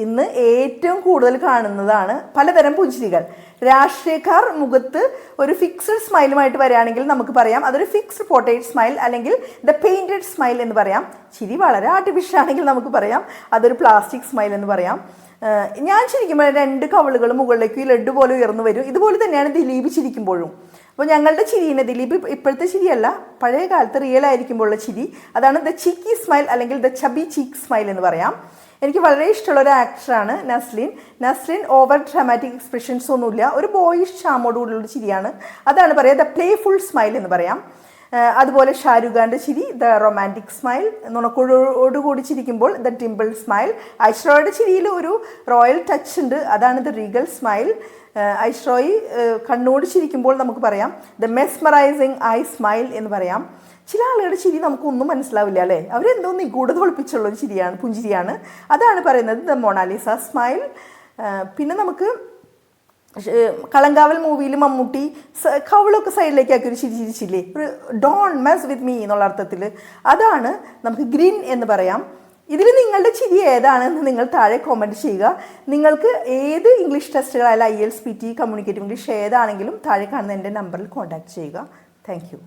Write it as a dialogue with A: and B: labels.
A: ഇന്ന് ഏറ്റവും കൂടുതൽ കാണുന്നതാണ് പലതരം പുഞ്ചിരികൾ. രാഷ്ട്രീയക്കാർ മുഖത്ത് ഒരു ഫിക്സഡ് സ്മൈലുമായിട്ട് വരികയാണെങ്കിൽ നമുക്ക് പറയാം അതൊരു ഫിക്സ്ഡ് പോർട്രേറ്റ് സ്മൈൽ അല്ലെങ്കിൽ ദ പെയിൻറ്റഡ് സ്മൈൽ എന്ന് പറയാം. ചിരി വളരെ ആർട്ടിഫിഷ്യൽ ആണെങ്കിൽ നമുക്ക് പറയാം അതൊരു പ്ലാസ്റ്റിക് സ്മൈൽ എന്ന് പറയാം. ഞാൻ ചിരിക്കുമ്പോൾ 2 കവിളുകൾ മുകളിലേക്ക് ലഡ്ഡു പോലെ ഉയർന്നു വരും. ഇതുപോലെ തന്നെയാണ് ദിലീപ് ചിരിക്കുമ്പോഴും. അപ്പോൾ ഞങ്ങളുടെ ചിരിനെ ദിലീപ് ഇപ്പോഴത്തെ ചിരിയല്ല, പഴയ കാലത്ത് റിയൽ ആയിരിക്കുമ്പോഴുള്ള ചിരി, അതാണ് ദ ചീക്കി സ്മൈൽ അല്ലെങ്കിൽ ദ ചബി ചീക്ക് സ്മൈൽ എന്ന് പറയാം. എനിക്ക് വളരെ ഇഷ്ടമുള്ള ഒരു ആക്ടറാണ് നസ്ലിൻ. ഓവർ ഡ്രാമാറ്റിക് എക്സ്പ്രഷൻസ് ഒന്നുമില്ല, ഒരു ബോയിഷ് ചാമോടുകൂടിയുള്ള ചിരിയാണ്. അതാണ് പറയുക ദ പ്ലേഫുൾ സ്മൈൽ എന്ന് പറയാം. അതുപോലെ ഷാരൂഖ് ഖാൻ്റെ ചിരി ദ റൊമാൻറ്റിക് സ്മൈൽ, നുണക്കോടുകൂടി ചിരിക്കുമ്പോൾ ദ ഡിംപിൾ സ്മൈൽ. ഐശ്വര്യയുടെ ചിരിയിൽ ഒരു റോയൽ ടച്ച് ഉണ്ട്, അതാണ് ദ റീഗൽ സ്മൈൽ. ഐശ്വര്യ കണ്ണോട് ചിരിക്കുമ്പോൾ നമുക്ക് പറയാം ദ മെസ്മറൈസിങ് ഐ സ്മൈൽ എന്ന് പറയാം. ചില ആളുകളുടെ ചിരി നമുക്കൊന്നും മനസ്സിലാവില്ല അല്ലേ, അവരെന്തോ നിഗൂഢത ഒളിപ്പിച്ചുള്ളൊരു പുഞ്ചിരിയാണ്. അതാണ് പറയുന്നത് ദ മൊണാലിസ സ്മൈൽ. പിന്നെ നമുക്ക് കളങ്കാവൽ മൂവിയിൽ മമ്മൂട്ടി കവിളൊക്കെ സൈഡിലേക്ക് ആക്കി ഒരു ചിരിച്ചില്ലേ, ഒരു ഡോണ്ട് മെസ് വിത്ത് മീ എന്നുള്ള അർത്ഥത്തിൽ, അതാണ് നമുക്ക് ഗ്രീൻ എന്ന് പറയാം. ഇതിൽ നിങ്ങളുടെ ചിരി ഏതാണെന്ന് നിങ്ങൾ താഴെ കോമെൻറ്റ് ചെയ്യുക. നിങ്ങൾക്ക് ഏത് ഇംഗ്ലീഷ് ടെസ്റ്റുകളായാലും IELTS PT കമ്മ്യൂണിക്കേറ്റീവ് ഇംഗ്ലീഷ് ഏതാണെങ്കിലും താഴെ കാണുന്ന എൻ്റെ നമ്പറിൽ കോൺടാക്റ്റ് ചെയ്യുക. Thank U.